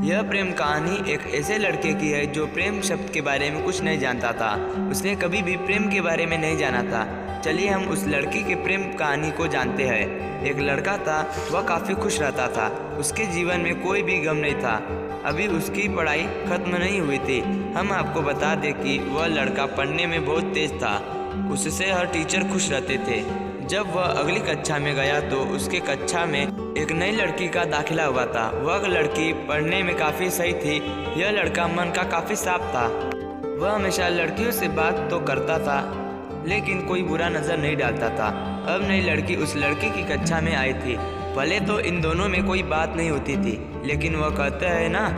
यह प्रेम कहानी एक ऐसे लड़के की है जो प्रेम शब्द के बारे में कुछ नहीं जानता था। उसने कभी भी प्रेम के बारे में नहीं जाना था। चलिए हम उस लड़की के प्रेम कहानी को जानते हैं। एक लड़का था, वह काफ़ी खुश रहता था। उसके जीवन में कोई भी गम नहीं था। अभी उसकी पढ़ाई खत्म नहीं हुई थी। हम आपको बता दें कि वह लड़का पढ़ने में बहुत तेज था। उससे हर टीचर खुश रहते थे। जब वह अगली कक्षा में गया तो उसके कक्षा में एक नई लड़की का दाखिला हुआ था। वह लड़की पढ़ने में काफ़ी सही थी। यह लड़का मन का काफ़ी साफ था। वह हमेशा लड़कियों से बात तो करता था, लेकिन कोई बुरा नज़र नहीं डालता था। अब नई लड़की उस लड़की की कक्षा में आई थी। भले तो इन दोनों में कोई बात नहीं होती थी, लेकिन वह कहते हैं ना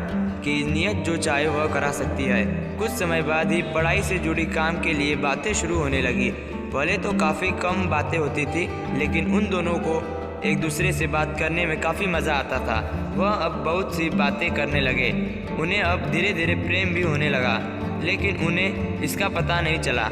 कि नियत जो चाहे वह करा सकती है। कुछ समय बाद ही पढ़ाई से जुड़ी काम के लिए बातें शुरू होने लगी। पहले तो काफ़ी कम बातें होती थी, लेकिन उन दोनों को एक दूसरे से बात करने में काफ़ी मज़ा आता था। वह अब बहुत सी बातें करने लगे। उन्हें अब धीरे धीरे प्रेम भी होने लगा, लेकिन उन्हें इसका पता नहीं चला।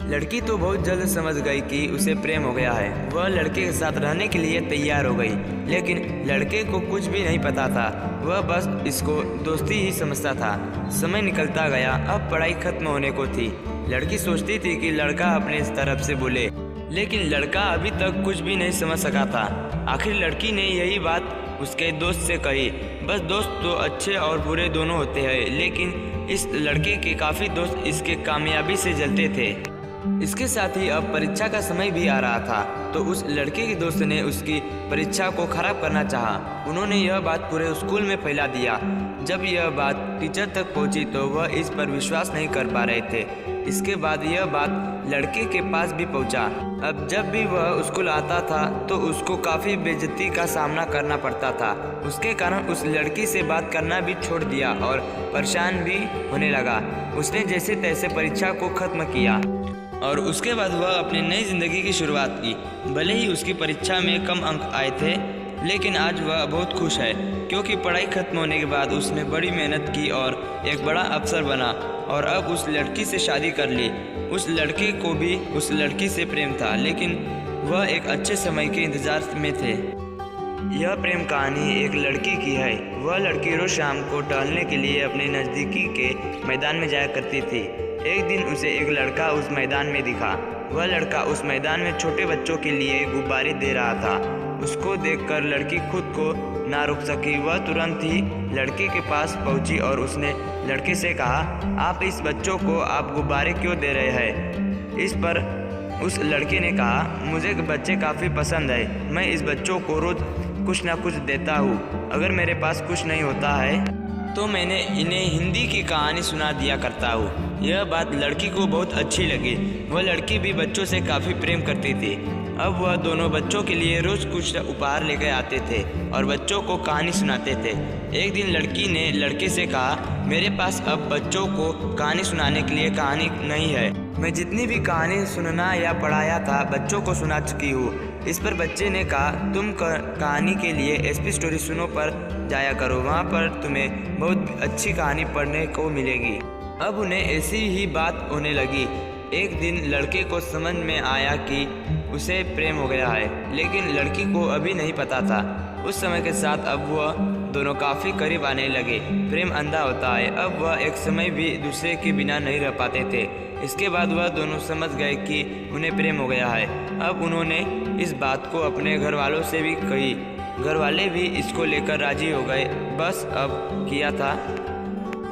लड़की तो बहुत जल्द समझ गई कि उसे प्रेम हो गया है। वह लड़के के साथ रहने के लिए तैयार हो गई, लेकिन लड़के को कुछ भी नहीं पता था। वह बस इसको दोस्ती ही समझता था। समय निकलता गया। अब पढ़ाई खत्म होने को थी। लड़की सोचती थी कि लड़का अपने तरफ से बोले, लेकिन लड़का अभी तक कुछ भी नहीं समझ सका था। आखिर लड़की ने यही बात उसके दोस्त से कही। बस दोस्त तो अच्छे और बुरे दोनों होते हैं, लेकिन इस लड़के के काफ़ी दोस्त इसके कामयाबी से जलते थे। इसके साथ ही अब परीक्षा का समय भी आ रहा था, तो उस लड़के के दोस्त ने उसकी परीक्षा को खराब करना चाहा। उन्होंने यह बात पूरे स्कूल में फैला दिया। जब यह बात टीचर तक पहुंची तो वह इस पर विश्वास नहीं कर पा रहे थे। इसके बाद यह बात लड़के के पास भी पहुंचा। अब जब भी वह स्कूल आता था तो उसको काफ़ी बेइज्जती का सामना करना पड़ता था। उसके कारण उस लड़की से बात करना भी छोड़ दिया और परेशान भी होने लगा। उसने जैसे तैसे परीक्षा को खत्म किया और उसके बाद वह अपनी नई ज़िंदगी की शुरुआत की। भले ही उसकी परीक्षा में कम अंक आए थे, लेकिन आज वह बहुत खुश है, क्योंकि पढ़ाई खत्म होने के बाद उसने बड़ी मेहनत की और एक बड़ा अफसर बना और अब उस लड़की से शादी कर ली। उस लड़के को भी उस लड़की से प्रेम था, लेकिन वह एक अच्छे समय के इंतज़ार में थे। यह प्रेम कहानी एक लड़की की है। वह लड़की रोज़ शाम को टहलने के लिए अपने नज़दीकी के मैदान में जाया करती थी। एक दिन उसे एक लड़का उस मैदान में दिखा। वह लड़का उस मैदान में छोटे बच्चों के लिए गुब्बारे दे रहा था। उसको देखकर लड़की खुद को ना रोक सकी। वह तुरंत ही लड़के के पास पहुंची और उसने लड़के से कहा, आप इस बच्चों को आप गुब्बारे क्यों दे रहे हैं? इस पर उस लड़के ने कहा, मुझे बच्चे काफ़ी पसंद है। मैं इस बच्चों को रोज़ कुछ ना कुछ देता हूँ। अगर मेरे पास कुछ नहीं होता है तो मैंने इन्हें हिंदी की कहानी सुना दिया करता हूँ। यह बात लड़की को बहुत अच्छी लगी। वह लड़की भी बच्चों से काफ़ी प्रेम करती थी। अब वह दोनों बच्चों के लिए रोज़ कुछ उपहार लेकर आते थे और बच्चों को कहानी सुनाते थे। एक दिन लड़की ने लड़के से कहा, मेरे पास अब बच्चों को कहानी सुनाने के लिए कहानी नहीं है। मैं जितनी भी कहानी सुनना या पढ़ाया था बच्चों को सुना चुकी हूँ। इस पर बच्चे ने कहा, तुम कहानी के लिए एसपी स्टोरी सुनो पर जाया करो, वहाँ पर तुम्हें बहुत अच्छी कहानी पढ़ने को मिलेगी। अब उन्हें ऐसी ही बात होने लगी। एक दिन लड़के को समझ में आया कि उसे प्रेम हो गया है, लेकिन लड़की को अभी नहीं पता था। उस समय के साथ अब वह दोनों काफ़ी करीब आने लगे। प्रेम अंधा होता है। अब वह एक समय भी दूसरे के बिना नहीं रह पाते थे। इसके बाद वह दोनों समझ गए कि उन्हें प्रेम हो गया है। अब उन्होंने इस बात को अपने घर वालों से भी कही। घर वाले भी इसको लेकर राजी हो गए। बस अब किया था,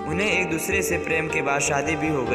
उन्हें एक दूसरे से प्रेम के बाद शादी भी हो गई।